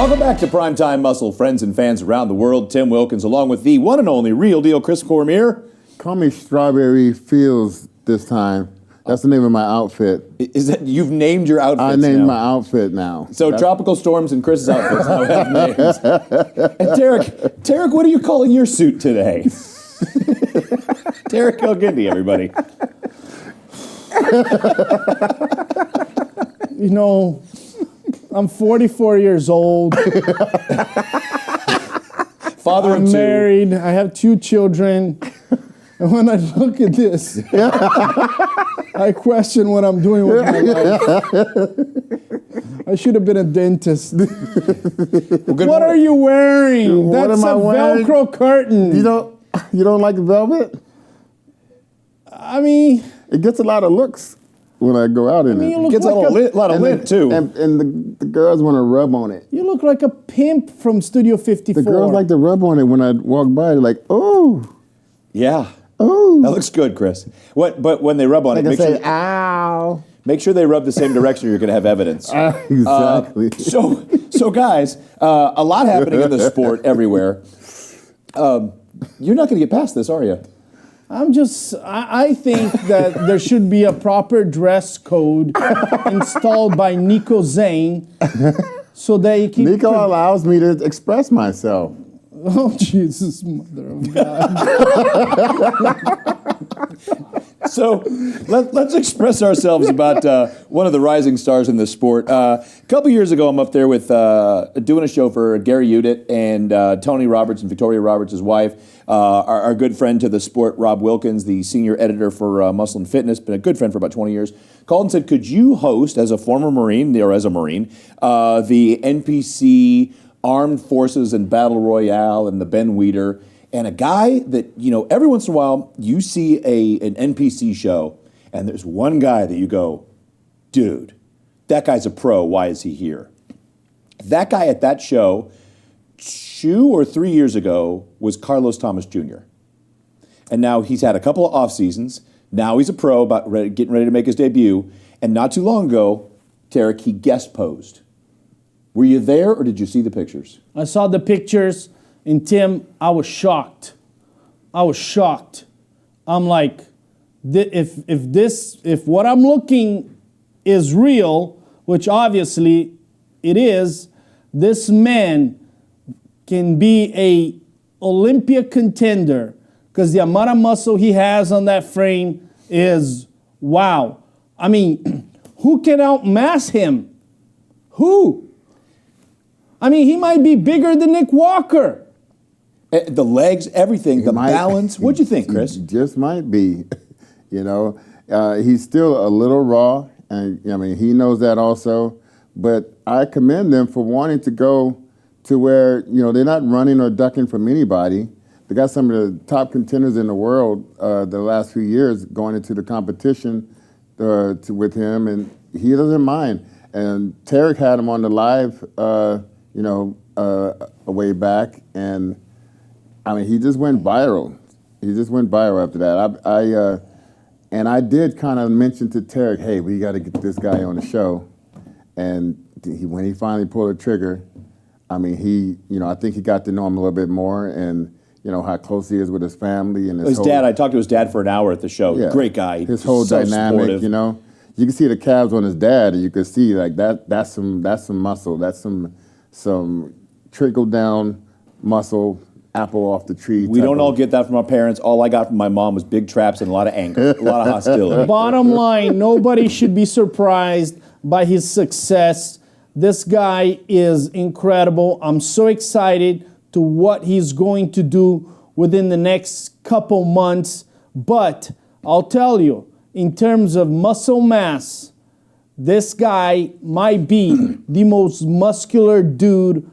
Welcome back to Primetime Muscle, friends and fans around the world. Tim Wilkins, along with the one and only Real Deal Chris Cormier. Call me Strawberry Fields this time. That's the name of my outfit. Is that you've named your outfit? I named my outfit now. So Tropical Storms and Chris's outfits now have names. And Tarek, what are you calling your suit today? Tarek Kilgindi, everybody. You know, I'm 44 years old. Father I'm of two. married. I have 2 children. And when I look at this, I question what I'm doing with my life. I should have been a dentist. What are you wearing? What That's am I a wearing? Velcro curtain. You don't like velvet? I mean, It gets a lot of looks when I go out in you it. look Gets a like lot of lint, too. And the girls want to rub on it. you look like a pimp from Studio 54. The girls like to rub on it when I walk by. They're like, oh, Yeah. oh. That looks good, Chris. But when they rub on Like it, I say, ow. make sure they rub the same direction or you're going to have evidence. Exactly. So guys, a lot happening in the sport everywhere. You're not going to get past this, are you? I think that there should be a proper dress code installed by Nico Zane so that you can... Nico allows me to express myself. Oh, Jesus, mother of God. So let's express ourselves about one of the rising stars in this sport. A couple years ago, I'm up there with doing a show for Gary Udit and Tony Roberts and Victoria Roberts, his wife, our good friend to the sport, Rob Wilkins, the senior editor for Muscle and Fitness, been a good friend for about 20 years, called and said, could you host, as a former Marine, or as a Marine, the NPC Armed Forces and Battle Royale and the Ben Weider, and a guy that, you know, every once in a while you see an NPC show and there's one guy that you go, dude, that guy's a pro, why is he here? That guy at that show 2 or 3 years ago was Carlos Thomas Jr. And now he's had a couple of off seasons. Now he's a pro, getting ready to make his debut. And not too long ago, Tarek, he guest posed. Were you there or did you see the pictures? I saw the pictures, and Tim, I was shocked. I'm like, if what I'm looking is real, which obviously it is, this man can be a Olympia contender because the amount of muscle he has on that frame is wow. I mean, who can outmass him? Who? I mean, he might be bigger than Nick Walker. The legs, everything, balance. What'd you think, Chris? He just might be. You know, he's still a little raw, and I mean, he knows that also. But I commend them for wanting to go to where, you know, they're not running or ducking from anybody. They got some of the top contenders in the world the last few years going into the competition with him, and he doesn't mind. And Tarek had him on the live, a way back, and I mean, he just went viral. He just went viral after that. I did kind of mention to Tarek, hey, we got to get this guy on the show. And when he finally pulled the trigger, I mean, I think he got to know him a little bit more, and you know how close he is with his family and his dad. I talked to his dad for an hour at the show. Yeah, great guy. His whole dynamic, supportive. You know, you can see the calves on his dad, and you can see like that's some muscle. That's some trickle down muscle. Apple off the tree. We don't all get that from our parents. All I got from my mom was big traps and a lot of anger, a lot of hostility. Bottom line, nobody should be surprised by his success. This guy is incredible. I'm so excited to what he's going to do within the next couple months. But I'll tell you, in terms of muscle mass, this guy might be the most muscular dude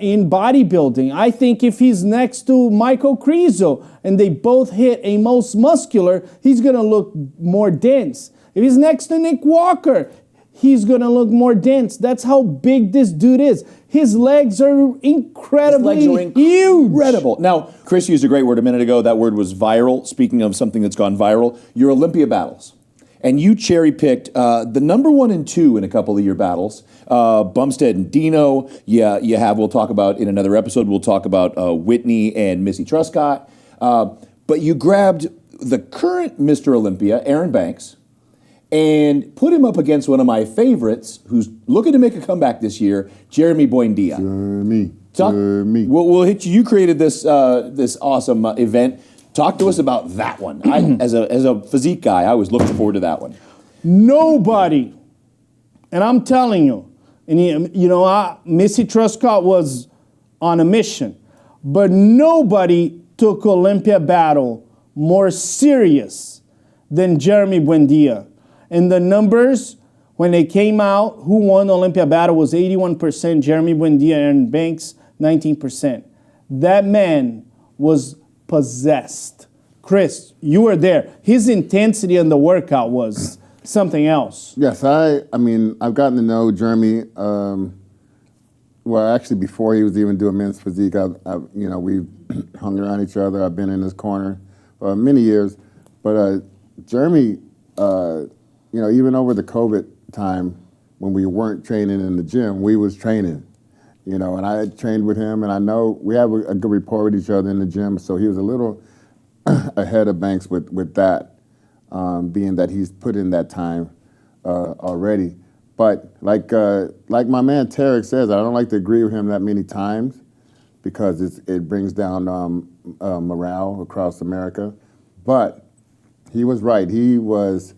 in bodybuilding. I think if he's next to Michael Crezo and they both hit a most muscular, he's going to look more dense. If he's next to Nick Walker, he's going to look more dense. That's how big this dude is. His legs are incredibly huge. Incredible. Now, Chris used a great word a minute ago. That word was viral. Speaking of something that's gone viral, your Olympia Battles. and you cherry-picked the number 1 and 2 in a couple of your battles, Bumstead and Dino. Yeah, you have, we'll talk about in another episode, we'll talk about Whitney and Missy Truscott. But you grabbed the current Mr. Olympia, Aaron Banks, and put him up against one of my favorites, who's looking to make a comeback this year, Jeremy Buendia. Jeremy. We'll hit you. You created this awesome event. Talk to us about that one. As a physique guy, I was looking forward to that one. Nobody, and I'm telling you, and Missy Truscott was on a mission, but nobody took Olympia Battle more serious than Jeremy Buendia. And the numbers, when they came out, who won Olympia Battle was 81%, Jeremy Buendia, Aaron Banks, 19%. That man was possessed. Chris, you were there. His intensity in the workout was something else. Yes, I mean, I've gotten to know Jeremy, well, actually before he was even doing men's physique, we've hung around each other. I've been in his corner for many years. But Jeremy, even over the COVID time when we weren't training in the gym, we was training, and I had trained with him, and I know we have a good rapport with each other in the gym, so he was a little ahead of Banks with that, being that he's put in that time already. But like my man Tarek says, I don't like to agree with him that many times because it brings down morale across America. But he was right. He was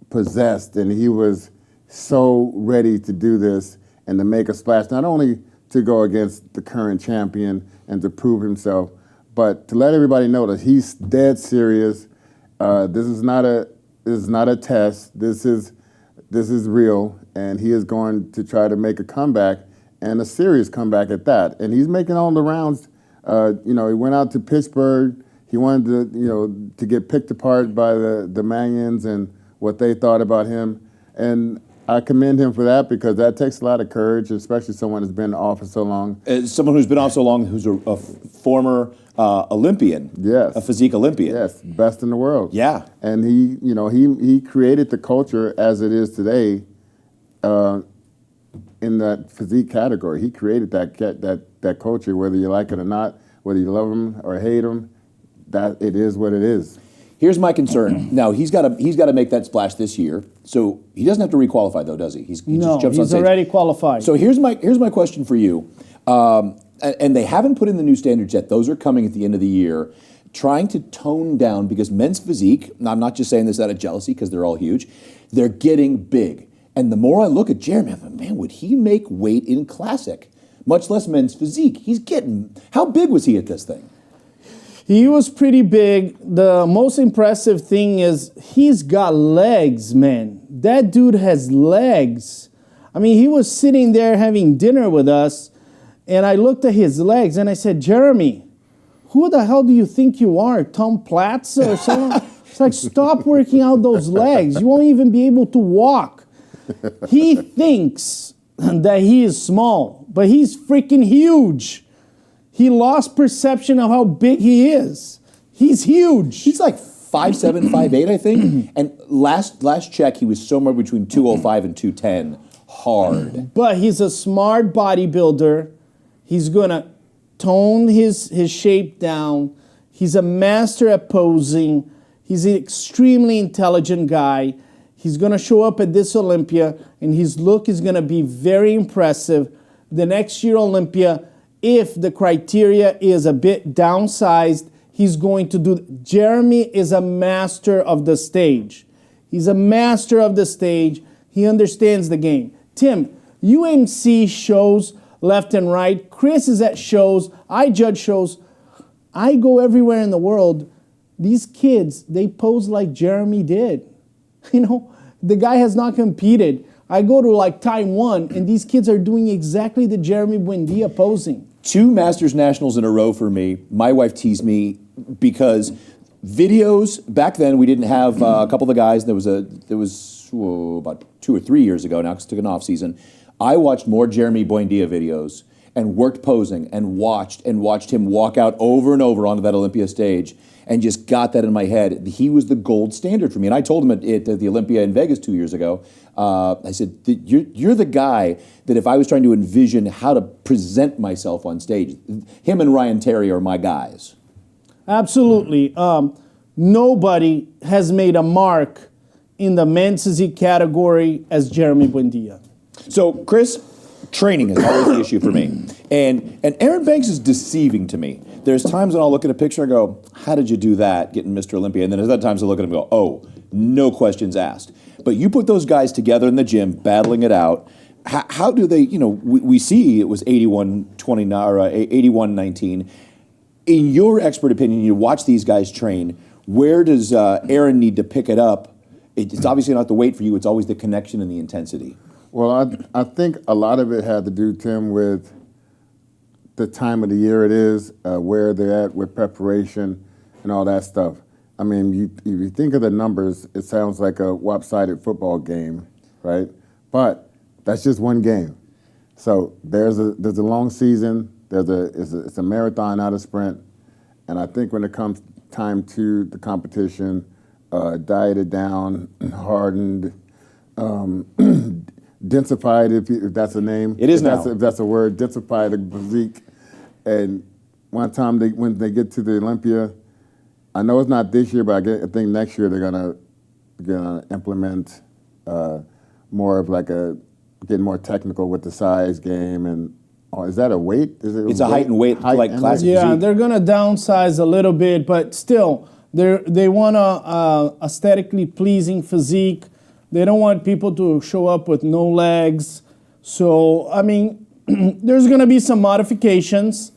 possessed, and he was so ready to do this and to make a splash, not only to go against the current champion and to prove himself, but to let everybody know that he's dead serious. This is not a test. This is real, and he is going to try to make a comeback, and a serious comeback at that. And he's making all the rounds. He went out to Pittsburgh. He wanted to get picked apart by the Manions and what they thought about him. And I commend him for that because that takes a lot of courage, especially someone who's been off for so long. Someone who's been off so long, who's a former Olympian, yes, a physique Olympian. Yes, best in the world. Yeah. And he created the culture as it is today in that physique category. He created that culture, whether you like it or not, whether you love him or hate him, that it is what it is. Here's my concern. Now he's got to make that splash this year, so he doesn't have to requalify though, does he? He just jumps on stage. He's already qualified. So here's my question for you, and they haven't put in the new standards yet. Those are coming at the end of the year. Trying to tone down because men's physique. I'm not just saying this out of jealousy because they're all huge. They're getting big, and the more I look at Jeremy, I'm like, man, would he make weight in classic? Much less men's physique. He's getting. How big was he at this thing? He was pretty big. The most impressive thing is he's got legs, man. That dude has legs. I mean, he was sitting there having dinner with us, and I looked at his legs, and I said, Jeremy, who the hell do you think you are, Tom Platz or something? It's like, stop working out those legs. You won't even be able to walk. He thinks that he is small, but he's freaking huge. He lost perception of how big he is. He's huge. He's like 5'7", 5'8", I think. And last check, he was somewhere between 205 and 210. Hard. But he's a smart bodybuilder. He's going to tone his shape down. He's a master at posing. He's an extremely intelligent guy. He's going to show up at this Olympia, and his look is going to be very impressive. The next year Olympia, if the criteria is a bit downsized, he's going to do. Jeremy is a master of the stage. He's a master of the stage. He understands the game. Tim, you MC shows left and right. Chris is at shows. I judge shows. I go everywhere in the world. These kids, they pose like Jeremy did. The guy has not competed. I go to like Taiwan, and these kids are doing exactly the Jeremy Buendia posing. 2 Masters Nationals in a row for me. My wife teased me because videos, back then we didn't have a couple of the guys. There was about 2 or 3 years ago now because it took an off season. I watched more Jeremy Buendia videos and worked posing and watched him walk out over and over onto that Olympia stage and just got that in my head. He was the gold standard for me. And I told him at the Olympia in Vegas 2 years ago, I said, you're the guy that if I was trying to envision how to present myself on stage, him and Ryan Terry are my guys. Absolutely. Nobody has made a mark in the men's physique category as Jeremy Buendia. So, Chris, training is always the issue for me. And Aaron Banks is deceiving to me. There's times when I'll look at a picture and go, how did you do that, getting Mr. Olympia? And then there's other times I'll look at him and go, oh, no questions asked. But you put those guys together in the gym, battling it out. How do they, we see it was 81-29 or 81-19. In your expert opinion, you watch these guys train, where does Aaron need to pick it up? It's obviously not the weight for you, it's always the connection and the intensity. Well, I think a lot of it had to do, Tim, with the time of the year it is, where they're at with preparation and all that stuff. I mean, if you think of the numbers, it sounds like a lopsided football game, right? But that's just one game. So there's a long season. It's a marathon, not a sprint. And I think when it comes time to the competition, dieted down, hardened, densified, if that's a name. It is now. If that's a word, densified the physique. And one time when they get to the Olympia, I know it's not this year, but I think next year they're gonna implement more of getting more technical with the size game. And is that a weight? It's a height and weight like classic Yeah, physique. they're going to downsize a little bit, but still, they want a aesthetically pleasing physique. They don't want people to show up with no legs. So, I mean, there's going to be some modifications.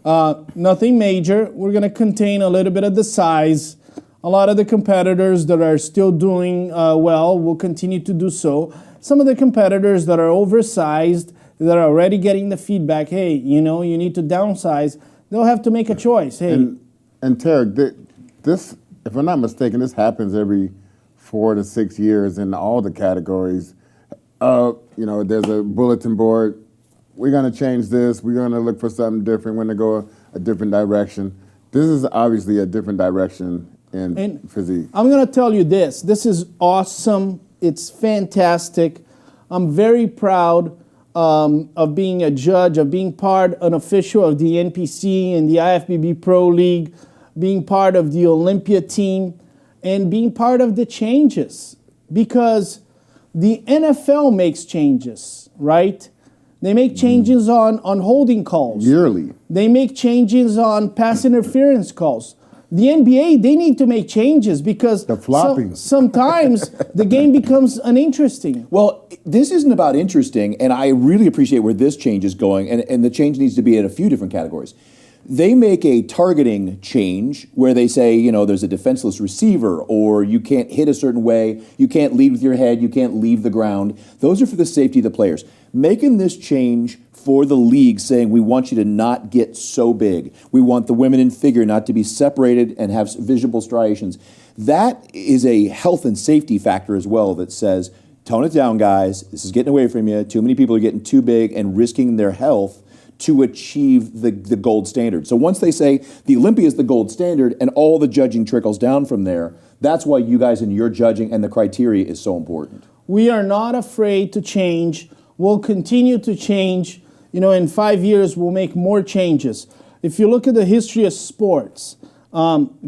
Nothing major. We're going to contain a little bit of the size. A lot of the competitors that are still doing well will continue to do so. Some of the competitors that are oversized, that are already getting the feedback, hey, you need to downsize, they'll have to make a choice. Hey, and Tarek, this, if I'm not mistaken, this happens every 4 to 6 years in all the categories. There's a bulletin board. We're going to change this. We're going to look for something different. We're going to go a different direction. This is obviously a different direction in physique. I'm going to tell you this. This is awesome. It's fantastic. I'm very proud of being a judge, of being an official of the NPC and the IFBB Pro League, being part of the Olympia team, and being part of the changes. Because the NFL makes changes, right? They make changes on holding calls. Yearly. They make changes on pass interference calls. The NBA, they need to make changes because the flopping. Sometimes the game becomes uninteresting. Well, this isn't about interesting, and I really appreciate where this change is going, and the change needs to be in a few different categories. They make a targeting change where they say, there's a defenseless receiver, or you can't hit a certain way, you can't lead with your head, you can't leave the ground. Those are for the safety of the players. Making this change for the league, saying we want you to not get so big. We want the women in figure not to be separated and have visible striations. That is a health and safety factor as well that says, tone it down, guys. This is getting away from you. Too many people are getting too big and risking their health to achieve the gold standard. So once they say the Olympia is the gold standard and all the judging trickles down from there, that's why you guys and your judging and the criteria is so important. We are not afraid to change. We'll continue to change. In 5 years, we'll make more changes. If you look at the history of sports,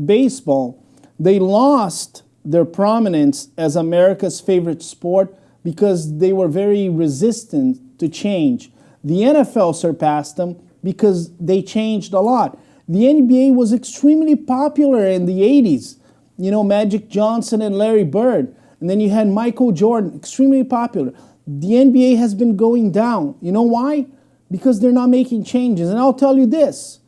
baseball, they lost their prominence as America's favorite sport because they were very resistant to change. The NFL surpassed them because they changed a lot. The NBA was extremely popular in the 80s. Magic Johnson and Larry Bird. And then you had Michael Jordan, extremely popular. The NBA has been going down. You know why? Because they're not making changes. And I'll tell you this.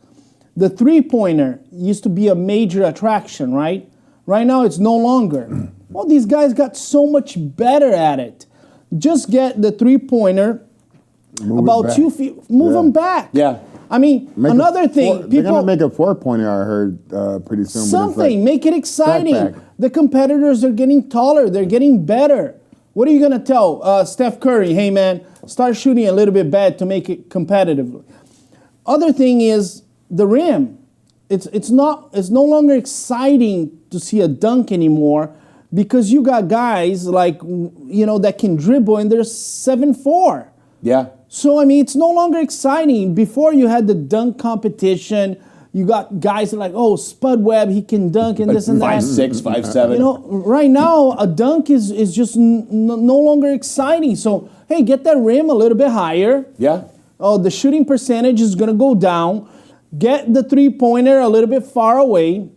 The three-pointer used to be a major attraction, right? Right now, it's no longer. Well, these guys got so much better at it. Just get the three-pointer about 2 feet, move them back. Yeah. I mean, another thing. They're going to make a four-pointer, I heard, pretty soon. Something. Make it exciting. Backpack. The competitors are getting taller. They're getting better. What are you going to tell Steph Curry? Hey, man, start shooting a little bit bad to make it competitive. Other thing is the rim. It's no longer exciting to see a dunk anymore because you got guys like, that can dribble and they're 7'4". Yeah. So, I mean, it's no longer exciting. Before you had the dunk competition, you got guys like, oh, Spud Webb, he can dunk and this and that. 5'6", 5'7". Right now, a dunk is just no longer exciting. So, hey, get that rim a little bit higher. Yeah. Oh, the shooting percentage is going to go down. Get the three-pointer a little bit far away.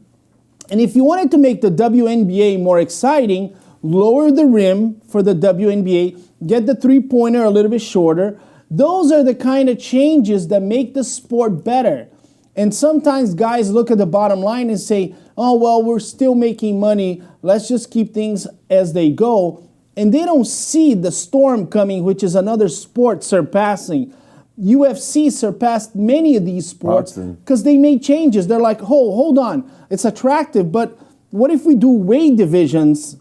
And if you wanted to make the WNBA more exciting, lower the rim for the WNBA, get the three-pointer a little bit shorter. Those are the kind of changes that make the sport better. And sometimes guys look at the bottom line and say, oh, well, we're still making money. Let's just keep things as they go. And they don't see the storm coming, which is another sport surpassing. UFC surpassed many of these sports because they made changes. They're like, oh, hold on, it's attractive, but what if we do weight divisions?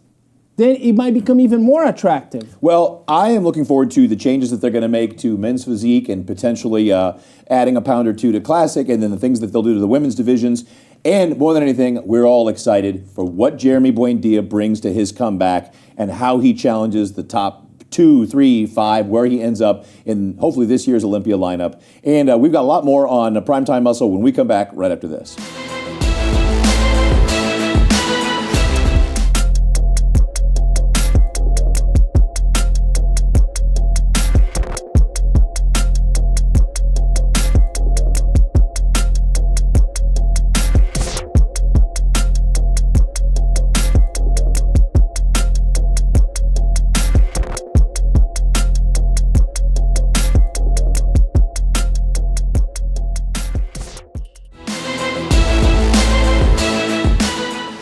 Then it might become even more attractive. Well, I am looking forward to the changes that they're going to make to men's physique and potentially adding a pound or two to classic, and then the things that they'll do to the women's divisions. And more than anything, we're all excited for what Jeremy Buendia brings to his comeback and how he challenges the top 2, 3, 5, where he ends up in hopefully this year's Olympia lineup. And we've got a lot more on Primetime Muscle when we come back right after this.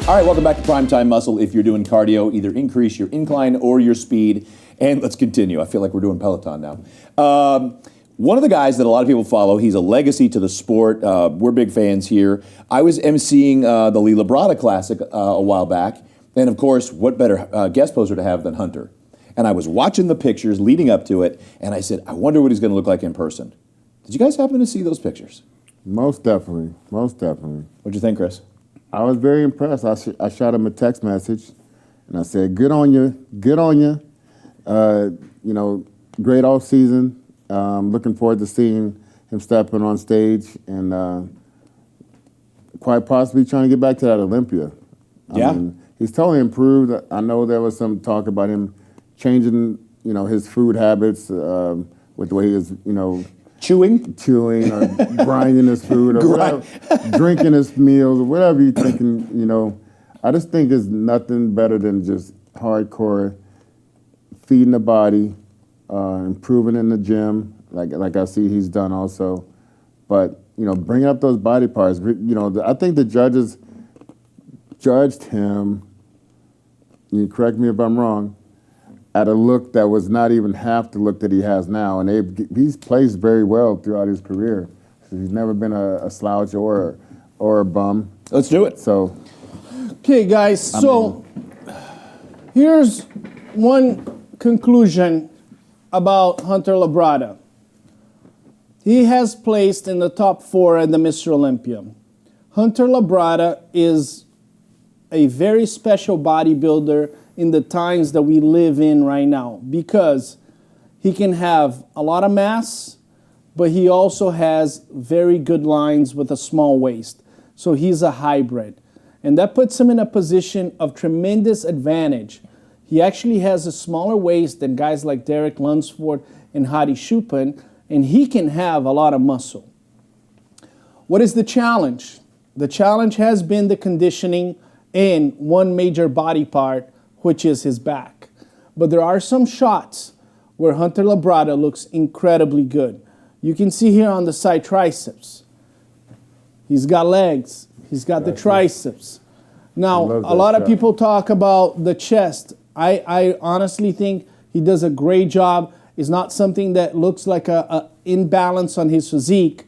All right, welcome back to Primetime Muscle. If you're doing cardio, either increase your incline or your speed. And let's continue. I feel like we're doing Peloton now. One of the guys that a lot of people follow, he's a legacy to the sport. We're big fans here. I was emceeing the Labrada Classic a while back. And of course, what better guest poster to have than Hunter? And I was watching the pictures leading up to it, and I said, I wonder what he's going to look like in person. Did you guys happen to see those pictures? Most definitely. Most definitely. What'd you think, Chris? I was very impressed. I shot him a text message, and I said, "Good on you, good on you. Great off season. Looking forward to seeing him stepping on stage and quite possibly trying to get back to that Olympia." I mean, he's totally improved. I know there was some talk about him changing, his food habits with the way he is, chewing or grinding his food or whatever, drinking his meals or whatever you're thinking, I just think it's nothing better than just hardcore feeding the body, improving in the gym, like I see he's done also. But, bringing up those body parts, I think the judges judged him, you correct me if I'm wrong, at a look that was not even half the look that he has now. And he's placed very well throughout his career. So he's never been a slouch or a bum. Let's do it. So, okay, guys, here's one conclusion about Hunter Labrada. He has placed in the top 4 at the Mr. Olympia. Hunter Labrada is a very special bodybuilder in the times that we live in right now because he can have a lot of mass, but he also has very good lines with a small waist. So he's a hybrid. And that puts him in a position of tremendous advantage. He actually has a smaller waist than guys like Derek Lunsford and Hadi Choopan, and he can have a lot of muscle. What is the challenge? The challenge has been the conditioning and one major body part, which is his back. But there are some shots where Hunter Labrada looks incredibly good. You can see here on the side triceps. He's got legs. He's got the triceps. Now, a lot of people talk about the chest. I honestly think he does a great job. It's not something that looks like an imbalance on his physique.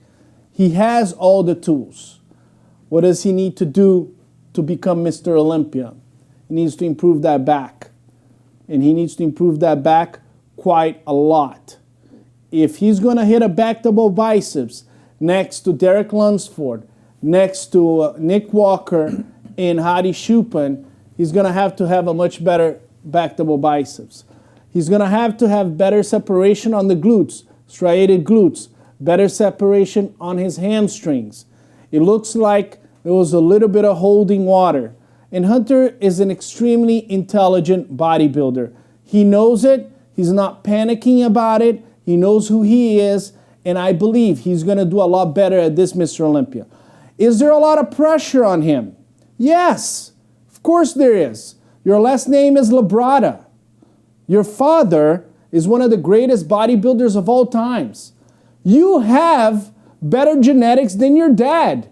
He has all the tools. What does he need to do to become Mr. Olympia? He needs to improve that back. And he needs to improve that back quite a lot. If he's going to hit a back double biceps next to Derek Lunsford, next to Nick Walker and Hadi Chupin, he's going to have a much better back double biceps. He's going to have better separation on the glutes, striated glutes, better separation on his hamstrings. It looks like there was a little bit of holding water. And Hunter is an extremely intelligent bodybuilder. He knows it. He's not panicking about it. He knows who he is. And I believe he's going to do a lot better at this Mr. Olympia. Is there a lot of pressure on him? Yes, of course there is. Your last name is Labrada. Your father is one of the greatest bodybuilders of all times. You have better genetics than your dad.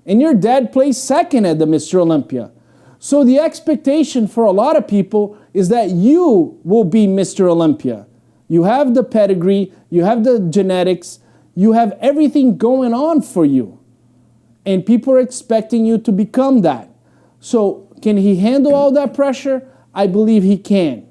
And your dad placed second at the Mr. Olympia. So the expectation for a lot of people is that you will be Mr. Olympia. You have the pedigree, you have the genetics, you have everything going on for you. And people are expecting you to become that. So can he handle all that pressure? I believe he can.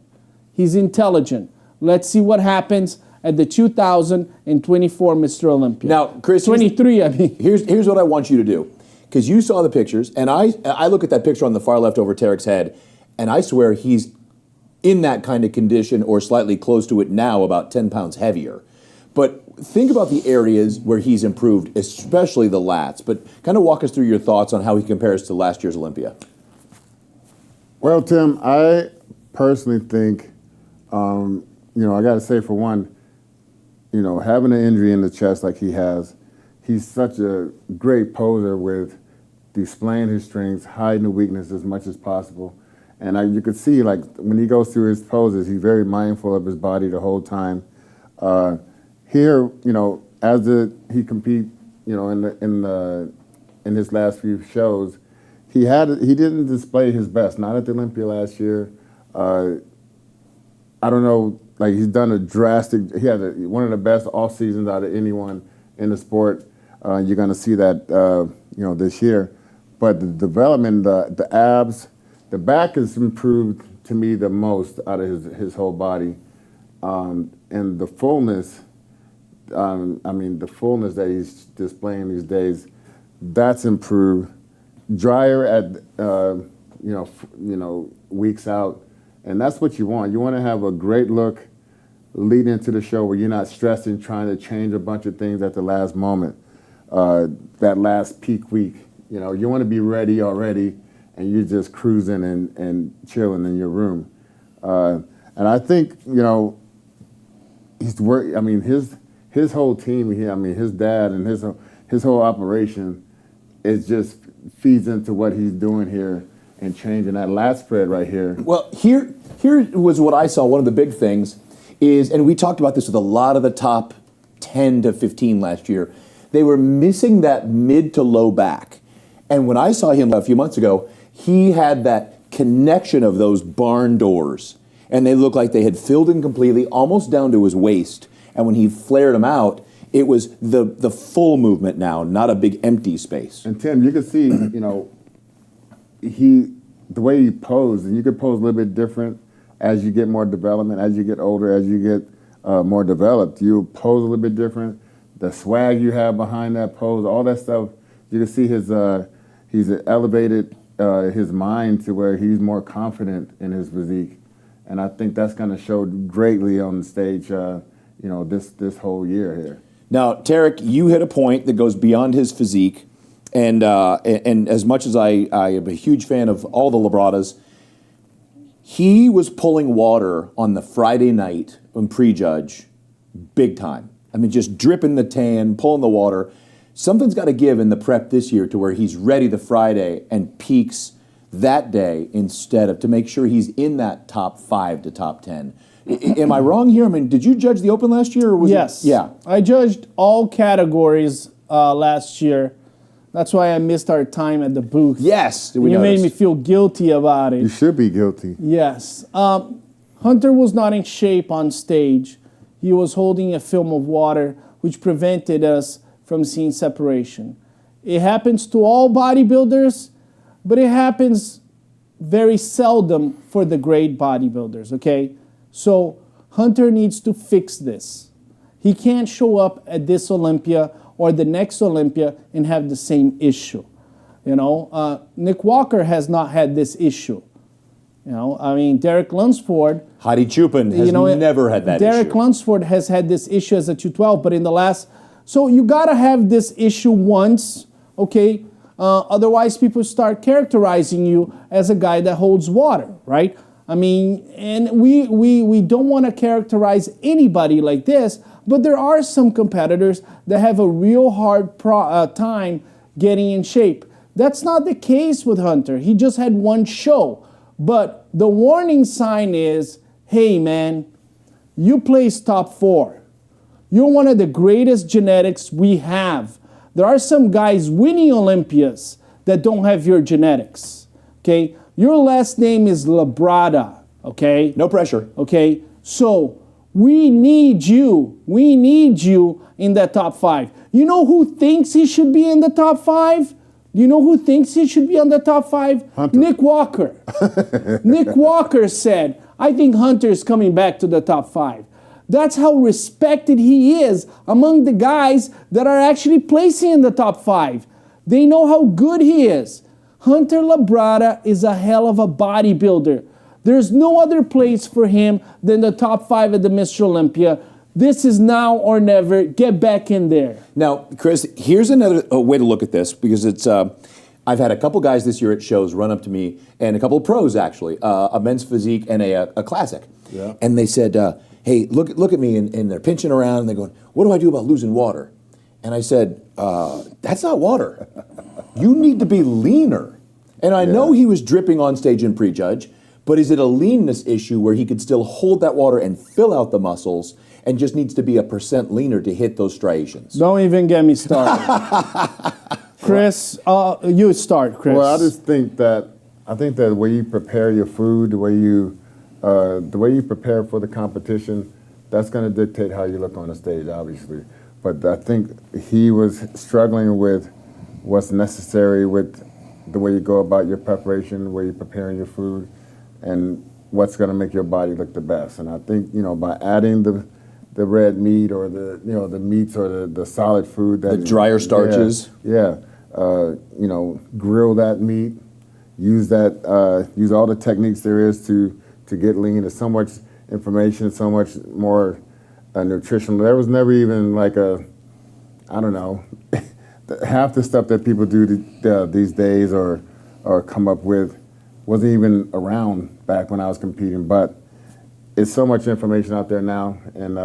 He's intelligent. Let's see what happens at the 2024 Mr. Olympia. Now, Chris, 23, I mean. Here's what I want you to do. Because you saw the pictures, and I look at that picture on the far left over Tarek's head, and I swear he's in that kind of condition or slightly close to it now, about 10 pounds heavier. But think about the areas where he's improved, especially the lats. But kind of walk us through your thoughts on how he compares to last year's Olympia. Well, Tim, I personally think, I got to say for one, having an injury in the chest like he has, he's such a great poser with displaying his strengths, hiding the weakness as much as possible. And you could see, like, when he goes through his poses, he's very mindful of his body the whole time. Here, as he compete, in his last few shows, he didn't display his best. Not at the Olympia last year. I don't know, like, he's done a drastic. He had one of the best off seasons out of anyone in the sport. You're going to see that, this year. But the development, the abs, the back has improved to me the most out of his whole body, and the fullness. The fullness that he's displaying these days, that's improved. Drier at weeks out, and that's what you want. You want to have a great look leading into the show where you're not stressing, trying to change a bunch of things at the last moment, that last peak week. You want to be ready already, and you're just cruising and chilling in your room. And I think he's work. His whole team here, his dad and his whole operation, it just feeds into what he's doing here and changing that lat spread right here. Well, here was what I saw. One of the big things is, and we talked about this with a lot of the top 10 to 15 last year, they were missing that mid to low back. And when I saw him a few months ago, he had that connection of those barn doors. And they looked like they had filled in completely, almost down to his waist. And when he flared them out, it was the full movement now, not a big empty space. And Tim, you can see, the way he posed, and you could pose a little bit different as you get more development, as you get older, as you get more developed. You pose a little bit different. The swag you have behind that pose, all that stuff, you can see he's elevated his mind to where he's more confident in his physique. And I think that's going to show greatly on the stage, this whole year here. Now, Tarek, you hit a point that goes beyond his physique, and as much as I am a huge fan of all the Labradas, he was pulling water on the Friday night in prejudge, big time. Just dripping the tan, pulling the water. Something's got to give in the prep this year to where he's ready the Friday and peaks that day instead of to make sure he's in that top 5 to top 10. Am I wrong here? Did you judge the Open last year? Or was Yes. It? Yeah. I judged all categories last year. That's why I missed our time at the booth. Yes. You made me feel guilty about it. You should be guilty. Yes. Hunter was not in shape on stage. He was holding a film of water, which prevented us from seeing separation. It happens to all bodybuilders, but it happens very seldom for the great bodybuilders, okay? So Hunter needs to fix this. He can't show up at this Olympia or the next Olympia and have the same issue. You know, Nick Walker has not had this issue. You know, I mean, Derek Lunsford. Heidi Chupin has never had that Derek issue. Lunsford has had this issue as a 212, but in the last, so you gotta have this issue once, okay? Otherwise, people start characterizing you as a guy that holds water, right? I mean, and we don't want to characterize anybody like this, but there are some competitors that have a real hard time getting in shape. That's not the case with Hunter. He just had one show. But the warning sign is, hey man, you placed top 4. You're one of the greatest genetics we have. There are some guys winning Olympias that don't have your genetics, okay? Your last name is Labrada, okay? No pressure. Okay, so we need you. We need you in that top 5. You know who thinks he should be in the top 5? You know who thinks he should be on the top 5? Hunter. Nick Walker. Nick Walker said, I think Hunter is coming back to the top 5. That's how respected he is among the guys that are actually placing in the top 5. They know how good he is. Hunter Labrada is a hell of a bodybuilder. There's no other place for him than the top 5 at the Mr. Olympia. This is now or never. Get back in there. Now, Chris, here's another way to look at this, because it's I've had a couple guys this year at shows run up to me, and a couple of pros actually, a men's physique and a classic. Yeah. And they said, hey, look at me, and they're pinching around, and they're going, what do I do about losing water? And I said, that's not water. You need to be leaner. And I know he was dripping on stage in prejudge, but is it a leanness issue where he could still hold that water and fill out the muscles, and just needs to be a % leaner to hit those striations? Don't even get me started. Chris, you start, Chris. Well, I think that the way you prepare your food, the way you prepare for the competition, that's going to dictate how you look on the stage, obviously. But I think he was struggling with what's necessary with the way you go about your preparation, the way you're preparing your food, and what's going to make your body look the best. And I think, by adding the red meat or the meats or the solid food, that The drier starches. grill that meat, use all the techniques there is to get lean. There's so much information, so much more nutrition. There was never even like half the stuff that people do these days or come up with wasn't even around back when I was competing. But it's so much information out there now, and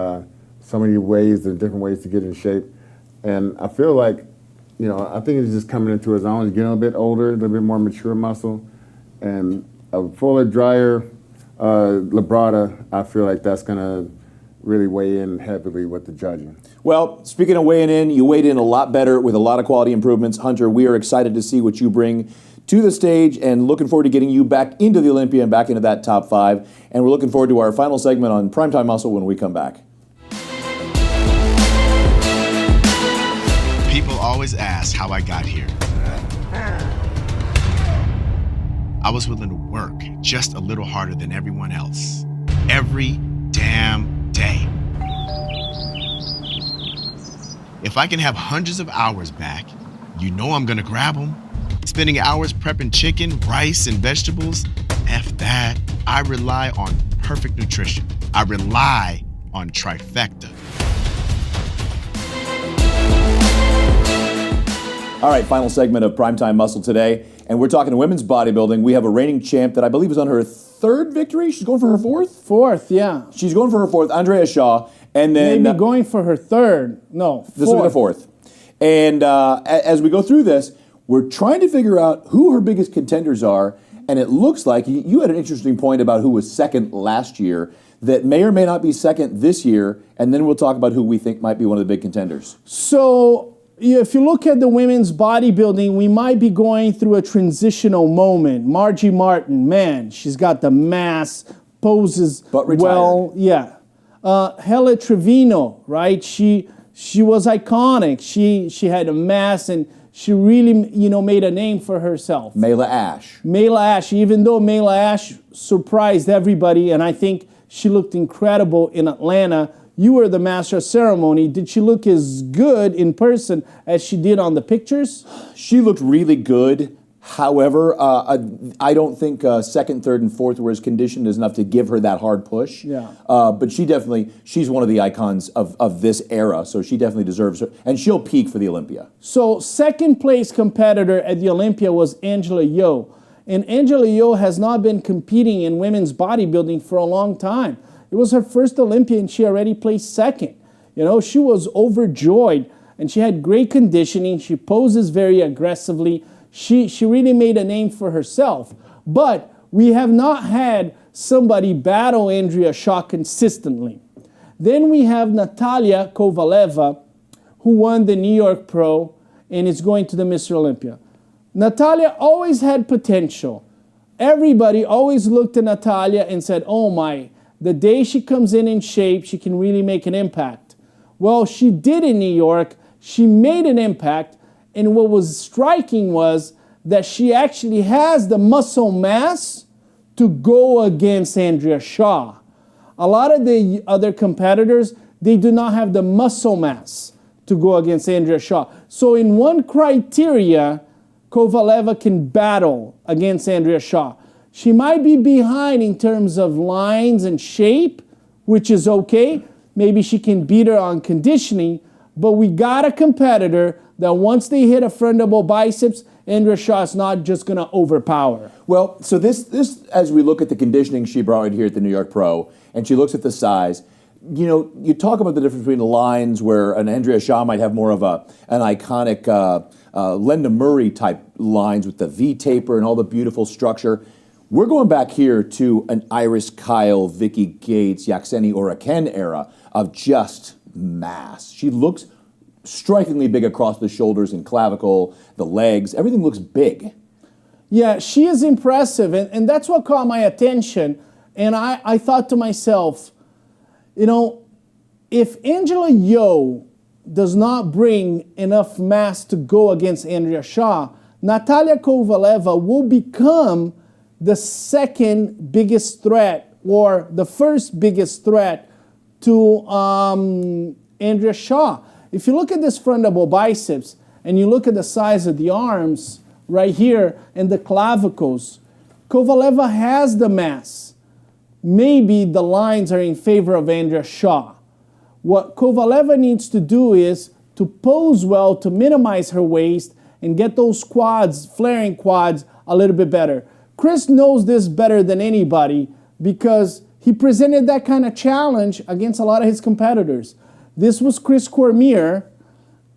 so many ways, and different ways to get in shape. And I feel like, I think he's just coming into his own. He's getting a bit older, a little bit more mature muscle, and a fuller, drier Labrada. I feel like that's going to really weigh in heavily with the judging. Well, speaking of weighing in, you weighed in a lot better with a lot of quality improvements. Hunter, we are excited to see what you bring to the stage, and looking forward to getting you back into the Olympia and back into that top 5. And we're looking forward to our final segment on Primetime Muscle when we come back. People always ask how I got here. I was willing to work just a little harder than everyone else. Every damn day. If I can have hundreds of hours back, I'm gonna grab them. Spending hours prepping chicken, rice, and vegetables, F that. I rely on perfect nutrition. I rely on trifecta. All right, final segment of Primetime Muscle today, and we're talking women's bodybuilding. We have a reigning champ that I believe is on her 3rd victory. She's going for her 4th? 4th, yeah. She's going for her 4th, Andrea Shaw. And then Maybe going for her 3rd. No, 4th. This will be the 4th. And as we go through this, we're trying to figure out who her biggest contenders are, and it looks like you had an interesting point about who was 2nd last year that may or may not be 2nd this year, and then we'll talk about who we think might be one of the big contenders. So if you look at the women's bodybuilding, we might be going through a transitional moment. Margie Martin, man, she's got the mass, poses But retired. well. Yeah. Helle Trevino, right? She was iconic. She had a mass, and she really, made a name for herself. Mayla Ash. Mayla Ash, even though Mayla Ash surprised everybody, and I think she looked incredible in Atlanta, You were the master of ceremony. Did she look as good in person as she did on the pictures? She looked really good. However, I don't think second, third, and fourth were as conditioned as enough to give her that hard push. Yeah. But she's one of the icons of this era, so she definitely deserves her. And she'll peak for the Olympia. So second place competitor at the Olympia was Angela Yo. And Angela Yo has not been competing in women's bodybuilding for a long time. It was her first Olympia and she already placed second. You know, she was overjoyed and she had great conditioning. She poses very aggressively. She really made a name for herself. But we have not had somebody battle Andrea Shaw consistently. Then we have Natalia Kovaleva, who won the New York Pro and is going to the Mr. Olympia. Natalia always had potential. Everybody always looked at Natalia and said, oh my, the day she comes in shape, she can really make an impact. Well, she did in New York. She made an impact. And what was striking was that she actually has the muscle mass to go against Andrea Shaw. A lot of the other competitors, they do not have the muscle mass to go against Andrea Shaw. So in one criteria, Kovaleva can battle against Andrea Shaw. She might be behind in terms of lines and shape, which is okay. Maybe she can beat her on conditioning, but we got a competitor that once they hit a front double biceps, Andrea Shaw is not just going to overpower. Well, so this, as we look at the conditioning she brought in here at the New York Pro, and she looks at the size, you know, you talk about the difference between the lines where an Andrea Shaw might have more of an iconic Linda Murray type lines with the V taper and all the beautiful structure. We're going back here to an Iris Kyle, Vicky Gates, Yaxeni Oraken era of just mass. She looks strikingly big across the shoulders and clavicle, the legs. Everything looks big. Yeah, she is impressive, and that's what caught my attention. And I thought to myself, you know, if Angela Yo does not bring enough mass to go against Andrea Shaw, Natalia Kovaleva will become the second biggest threat or the first biggest threat to Andrea Shaw. If you look at this front double biceps and you look at the size of the arms right here and the clavicles, Kovaleva has the mass. Maybe the lines are in favor of Andrea Shaw. What Kovaleva needs to do is to pose well to minimize her waist and get those quads, flaring quads, a little bit better. Chris knows this better than anybody because he presented that kind of challenge against a lot of his competitors. This was Chris Cormier,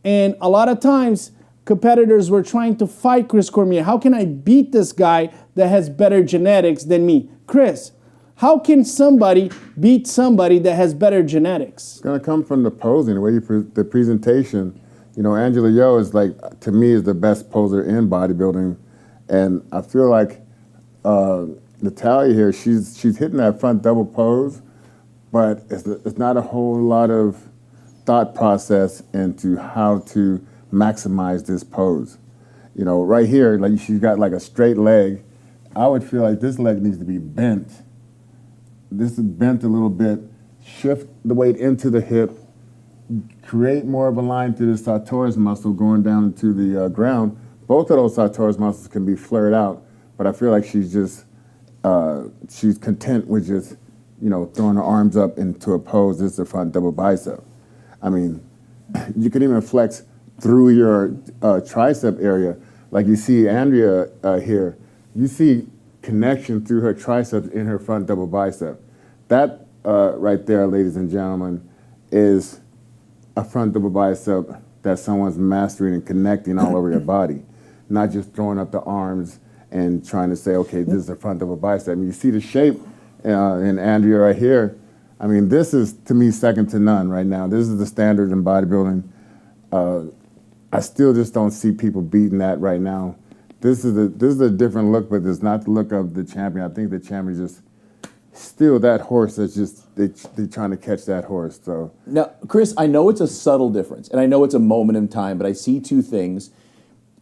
and a lot of times competitors were trying to fight Chris Cormier. How can I beat this guy that has better genetics than me? Chris, how can somebody beat somebody that has better genetics? It's going to come from the posing, the way the presentation. You know, Angela Yo is like, to me, is the best poser in bodybuilding. And I feel like Natalia here, she's hitting that front double pose, but it's not a whole lot of thought process into how to maximize this pose. You know, right here, like she's got like a straight leg. I would feel like this leg needs to be bent. This is bent a little bit. Shift the weight into the hip. Create more of a line through the sartorius muscle going down into the ground. Both of those sartorius muscles can be flared out, but I feel like she's just, she's content with just, you know, throwing her arms up into a pose. This is a front double bicep. I mean, you can even flex through your tricep area. Like you see Andrea here, you see connection through her triceps in her front double bicep. That right there, ladies and gentlemen, is a front double bicep that someone's mastering and connecting all over their body, not just throwing up the arms and trying to say, okay, this is a front double bicep. I mean, you see the shape in Andrea right here. I mean, this is, to me, second to none right now. This is the standard in bodybuilding. I still just don't see people beating that right now. This is a different look, but it's not the look of the champion. I think the champion just still that horse that's just, they're trying to catch that horse. So now, Chris, I know it's a subtle difference, and I know it's a moment in time, but I see two things.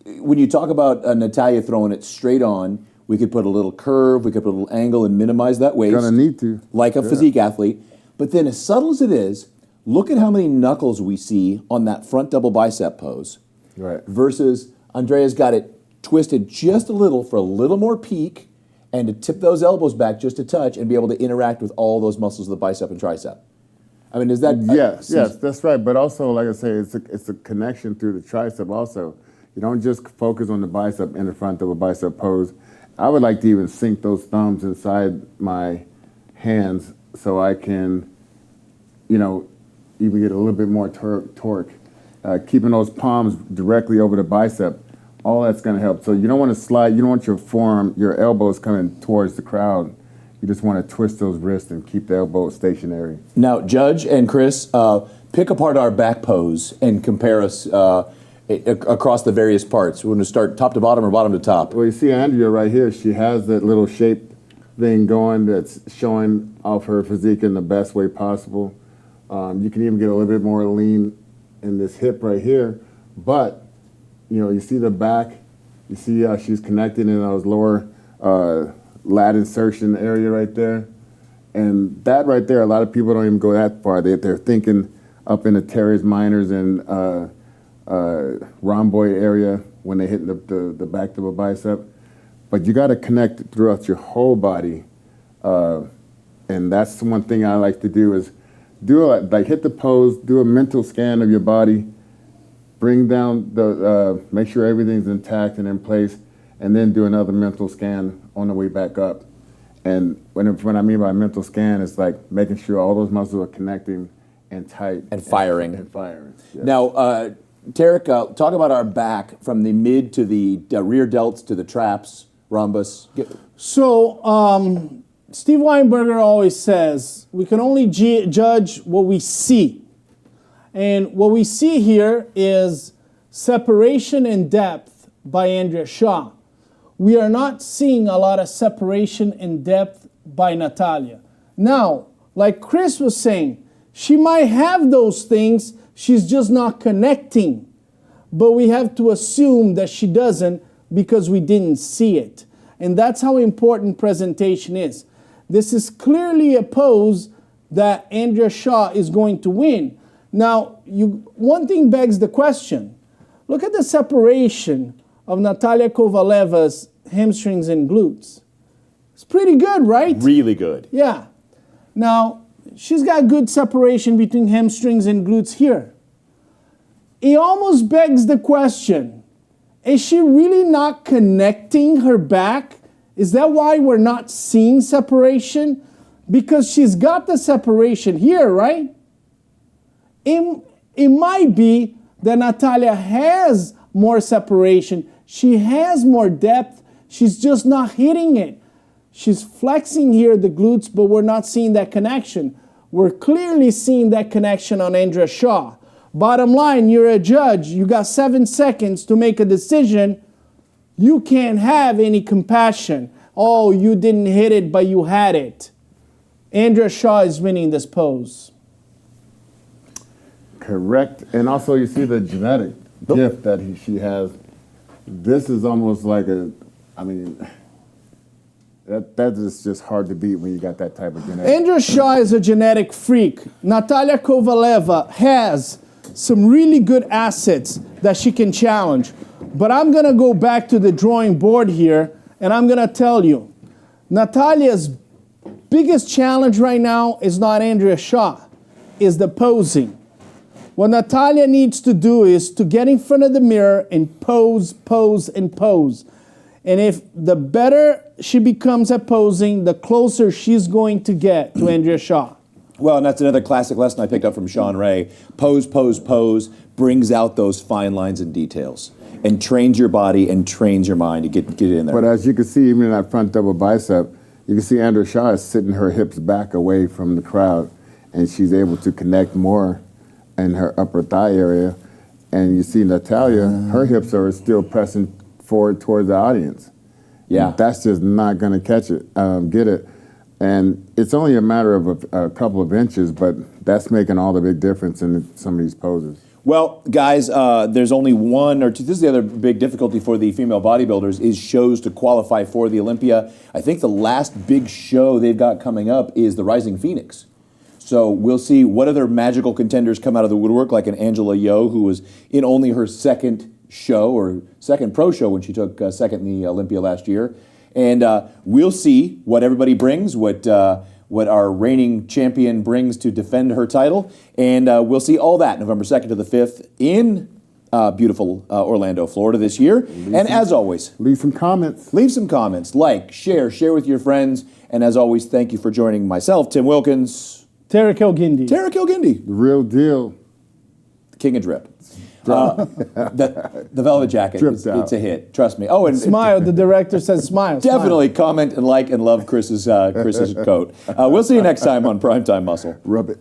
When you talk about Natalia throwing it straight on, we could put a little curve, we could put a little angle and minimize that waist. Gonna need to. Like a physique athlete. But then as subtle as it is, look at how many knuckles we see on that front double bicep pose. Right. Versus Andrea's got it twisted just a little for a little more peak and to tip those elbows back just a touch and be able to interact with all those muscles of the bicep and tricep. I mean, is that... Yes, that's right. But also, like I say, it's a connection through the tricep also. You don't just focus on the bicep in the front of a bicep pose. I would like to even sink those thumbs inside my hands so I can, even get a little bit more torque. Keeping those palms directly over the bicep, all that's going to help. So you don't want to slide, you don't want your forearm, your elbows coming towards the crowd. You just want to twist those wrists and keep the elbows stationary. Now, Judge and Chris, pick apart our back pose and compare us across the various parts. We're going to start top to bottom or bottom to top. Well, you see Andrea right here. She has that little shape thing going that's showing off her physique in the best way possible. You can even get a little bit more lean in this hip right here. But, you see the back. You see she's connected in those lower lat insertion area right there. And that right there, a lot of people don't even go that far. They're thinking up in the teres minors and rhomboid area when they hit the back of a bicep. But you got to connect it throughout your whole body. And that's one thing I like to do is hit the pose, do a mental scan of your body, bring down make sure everything's intact and in place, and then do another mental scan on the way back up. And what I mean by mental scan is like making sure all those muscles are connecting and tight. And firing. And firing. Yes. Now, Tarek, talk about our back from the mid to the rear delts to the traps, rhombus. So, Steve Weinberger always says we can only judge what we see. And what we see here is separation and depth by Andrea Shaw. We are not seeing a lot of separation and depth by Natalia. Now, like Chris was saying, she might have those things, she's just not connecting. But we have to assume that she doesn't because we didn't see it. And that's how important presentation is. This is clearly a pose that Andrea Shaw is going to win. Now, one thing begs the question. Look at the separation of Natalia Kovaleva's hamstrings and glutes. It's pretty good, right? Really good. Yeah. Now, she's got good separation between hamstrings and glutes here. It almost begs the question, is she really not connecting her back? Is that why we're not seeing separation? Because she's got the separation here, right? It might be that Natalia has more separation. She has more depth. She's just not hitting it. She's flexing here the glutes, but we're not seeing that connection. We're clearly seeing that connection on Andrea Shaw. Bottom line, you're a judge. You got 7 seconds to make a decision. You can't have any compassion. Oh, you didn't hit it, but you had it. Andrea Shaw is winning this pose. Correct. And also you see the genetic gift that she has. This is almost like that is just hard to beat when you got that type of genetic. Andrea Shaw is a genetic freak. Natalia Kovaleva has some really good assets that she can challenge. But I'm going to go back to the drawing board here, and I'm going to tell you, Natalia's biggest challenge right now is not Andrea Shaw, is the posing. What Natalia needs to do is to get in front of the mirror and pose, pose, and pose. And if the better she becomes at posing, the closer she's going to get to Andrea Shaw. Well, and that's another classic lesson I picked up from Sean Ray. Pose, pose, pose brings out those fine lines and details and trains your body and trains your mind to get in there. But as you can see, even in that front double bicep, you can see Andrea Shaw is sitting her hips back away from the crowd, and she's able to connect more in her upper thigh area. And you see Natalia, her hips are still pressing forward towards the audience. Yeah. That's just not going to catch it, get it. And it's only a matter of a couple of inches, but that's making all the big difference in some of these poses. Well, guys, there's only one or two. This is the other big difficulty for the female bodybuilders is shows to qualify for the Olympia. I think the last big show they've got coming up is the Rising Phoenix. So we'll see what other magical contenders come out of the woodwork, like an Angela Yo, who was in only her second show or second pro show when she took second in the Olympia last year. And we'll see what everybody brings, what our reigning champion brings to defend her title. And we'll see all that November 2nd to the 5th in beautiful Orlando, Florida this year. As always, Leave some comments. leave some comments, like, share with your friends. And as always, thank you for joining myself, Tim Wilkins. Tara Kilgindi. Tara Kilgindi, The real deal. King of Drip. The Velvet Jacket, Dripped out. it's a hit. Trust me. Oh, and Smile. The director says smile. definitely comment and like and love Chris's coat. We'll see you next time on Primetime Muscle. Rub it.